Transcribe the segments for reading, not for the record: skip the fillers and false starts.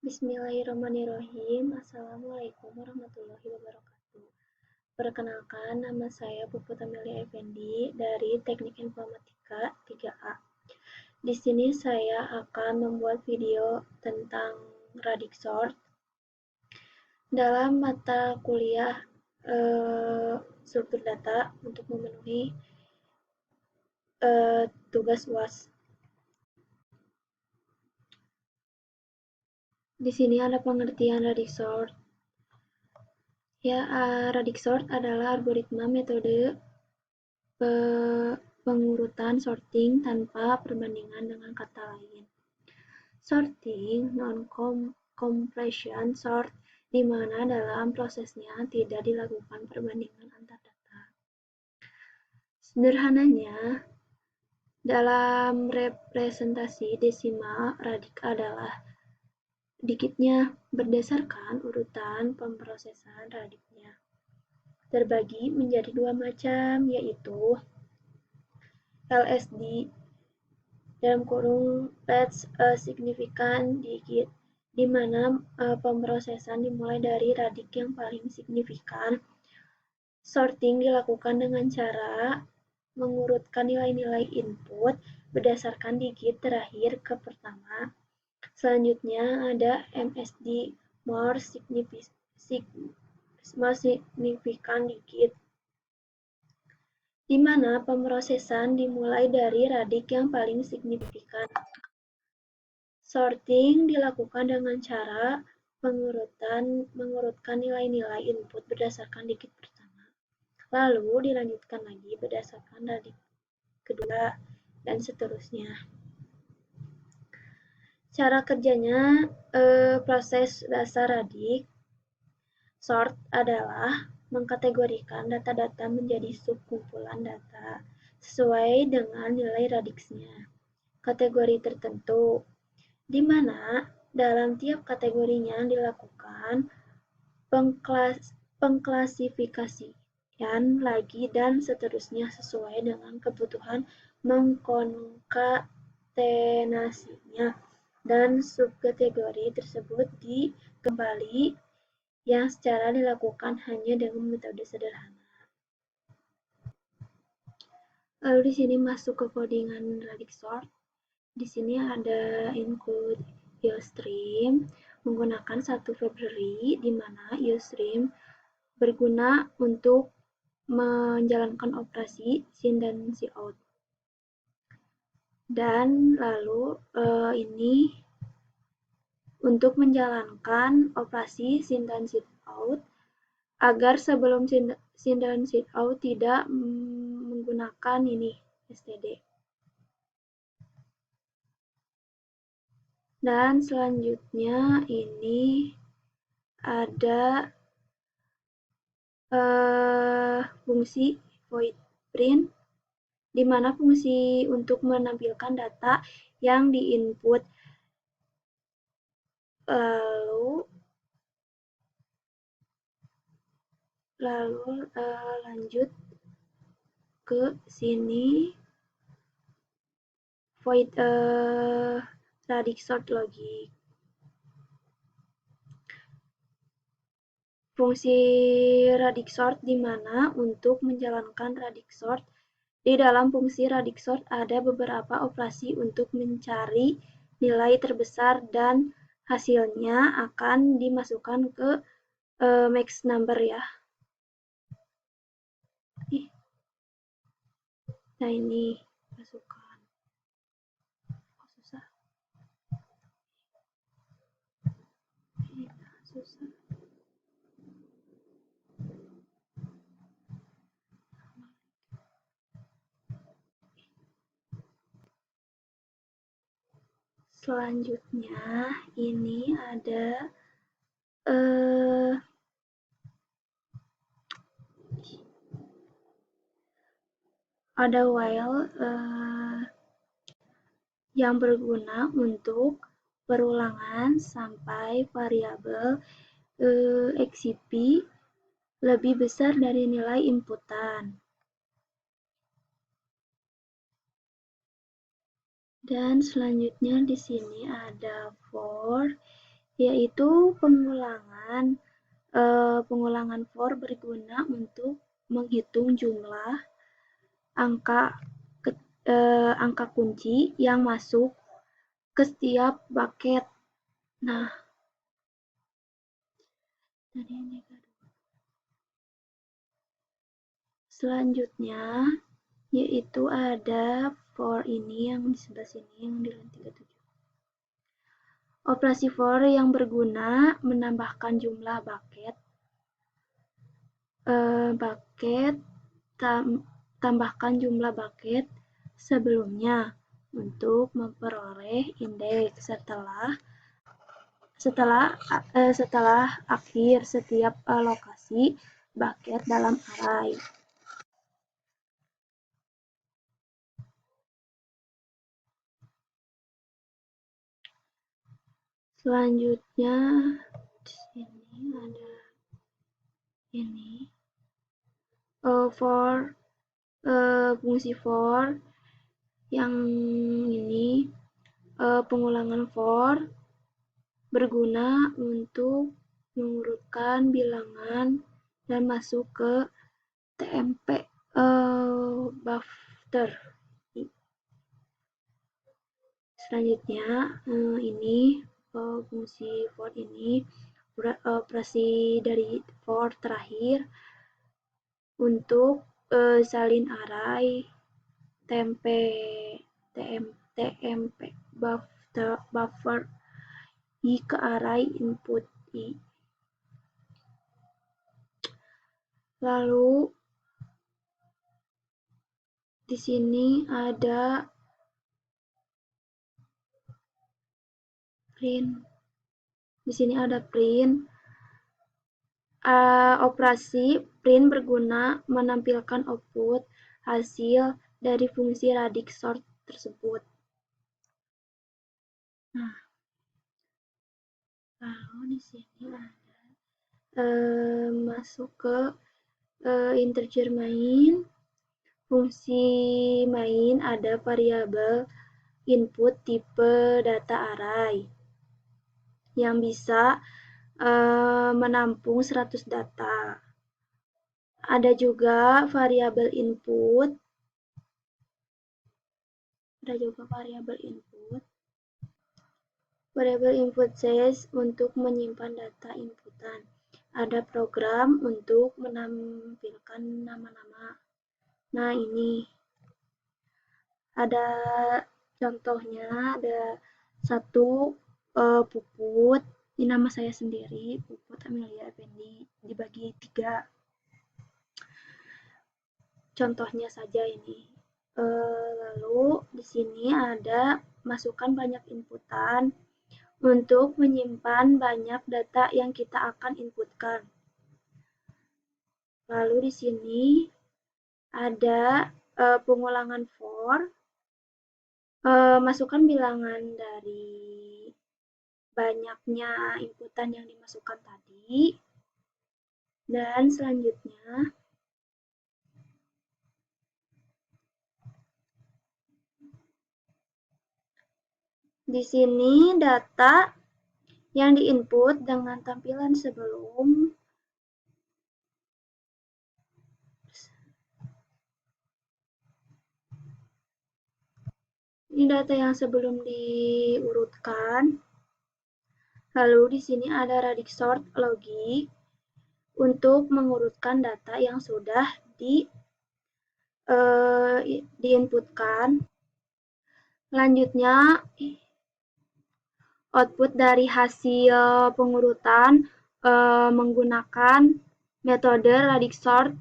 Bismillahirrahmanirrahim. Assalamualaikum warahmatullahi wabarakatuh. Perkenalkan, nama saya Puput Amelia Effendi dari Teknik Informatika 3A. Di sini saya akan membuat video tentang radix sort dalam mata kuliah struktur data untuk memenuhi tugas UAS. Di sini ada pengertian radix sort. Ya, radix sort adalah algoritma metode pengurutan sorting tanpa perbandingan dengan kata lain. Sorting non-compression sort, di mana dalam prosesnya tidak dilakukan perbandingan antar data. Sederhananya, dalam representasi desimal, radik adalah digitnya berdasarkan urutan pemrosesan radiknya. Terbagi menjadi dua macam, yaitu LSD dalam kurung let's significant digit, di mana pemrosesan dimulai dari radik yang paling signifikan. Sorting dilakukan dengan cara mengurutkan nilai-nilai input berdasarkan digit terakhir ke pertama. Selanjutnya ada MSD, more significant digit, di mana pemrosesan dimulai dari radik yang paling signifikan. Sorting dilakukan dengan cara mengurutkan nilai-nilai input berdasarkan digit pertama, lalu dilanjutkan lagi berdasarkan radik kedua, dan seterusnya. Cara kerjanya, proses dasar radik sort adalah mengkategorikan data-data menjadi subkumpulan data sesuai dengan nilai radiksnya kategori tertentu, di mana dalam tiap kategorinya dilakukan pengklasifikasian lagi dan seterusnya sesuai dengan kebutuhan mengkonkatenasinya, dan subkategori tersebut dikembali yang secara dilakukan hanya dengan metode sederhana. Lalu di sini masuk ke codingan radix sort. Di sini ada include IOStream menggunakan satu library, di mana IOStream berguna untuk menjalankan operasi sin dan cout. Dan lalu ini untuk menjalankan operasi sin dan cout, agar sebelum sin dan cout tidak menggunakan ini std. Dan selanjutnya ini ada fungsi void print, di mana fungsi untuk menampilkan data yang diinput. Lalu lanjut ke sini, void radix sort logic. Fungsi radix sort, di mana untuk menjalankan radix sort, di dalam fungsi radix sort ada beberapa operasi untuk mencari nilai terbesar dan hasilnya akan dimasukkan ke max number ya. Nah ini masukkan. Susah. Selanjutnya ini ada while yang berguna untuk perulangan sampai variabel XCP lebih besar dari nilai inputan. Dan selanjutnya di sini ada for, yaitu pengulangan for berguna untuk menghitung jumlah angka angka kunci yang masuk ke setiap bucket. Nah, selanjutnya yaitu ada for ini yang di sebelah sini yang di line 37. Operasi for yang berguna menambahkan jumlah bucket tambahkan jumlah bucket sebelumnya untuk memperoleh indeks setelah akhir setiap lokasi bucket dalam array. Selanjutnya di sini ada ini fungsi for yang ini pengulangan for berguna untuk mengurutkan bilangan dan masuk ke TMP buffer. Selanjutnya ini fungsi for ini operasi dari for terakhir untuk salin array TMP buffer I ke array input I. Lalu di sini ada print. Di sini ada print. Operasi print berguna menampilkan output hasil dari fungsi radix sort tersebut. Nah, lalu di sini ada masuk ke integer main. Fungsi main ada variabel input tipe data array yang bisa menampung 100 data. Ada juga variabel input. Variabel input size untuk menyimpan data inputan. Ada program untuk menampilkan nama-nama. Nah, ini ada contohnya, ada satu Puput. Ini nama saya sendiri, Puput Amelia Effendi, dibagi 3. Contohnya saja ini. Lalu di sini ada masukkan banyak inputan untuk menyimpan banyak data yang kita akan inputkan. Lalu di sini ada pengulangan for, masukkan bilangan dari banyaknya inputan yang dimasukkan tadi. Dan selanjutnya di sini data yang diinput dengan tampilan sebelum ini data yang sebelum diurutkan. Lalu di sini ada radix sort logic untuk mengurutkan data yang sudah diinputkan. Selanjutnya output dari hasil pengurutan menggunakan metode radix sort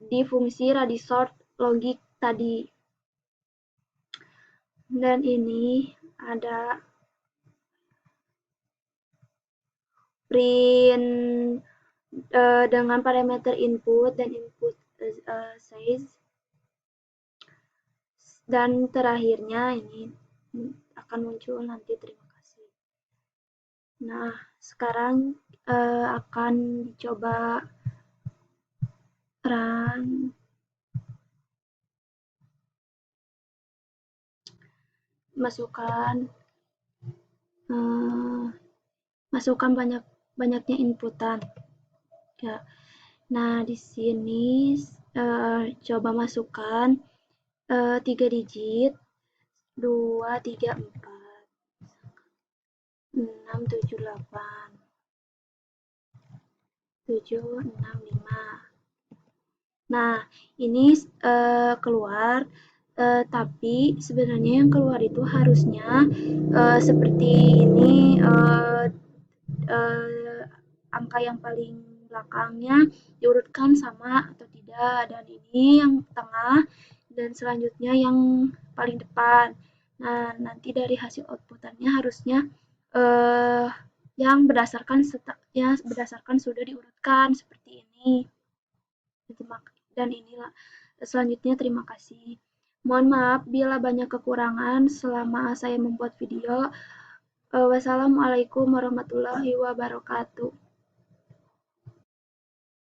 di fungsi radix sort logic tadi. Dan ini ada print dengan parameter input dan input size. Dan terakhirnya ini akan muncul nanti, terima kasih. Nah, sekarang akan dicoba run. Masukkan masukkan banyaknya inputan. Ya. Nah, di sini coba masukkan 3 digit 2, 3, 4, 6, 7, 8, 7, 6, 5. Nah, ini keluar, tapi sebenarnya yang keluar itu harusnya seperti ini, angka yang paling belakangnya diurutkan sama atau tidak, dan ini yang tengah, dan selanjutnya yang paling depan. Nah, nanti dari hasil outputannya harusnya eh, yang berdasarkan sudah diurutkan seperti ini. Dan inilah selanjutnya, terima kasih. Mohon maaf bila banyak kekurangan selama saya membuat video. Wassalamualaikum warahmatullahi wabarakatuh.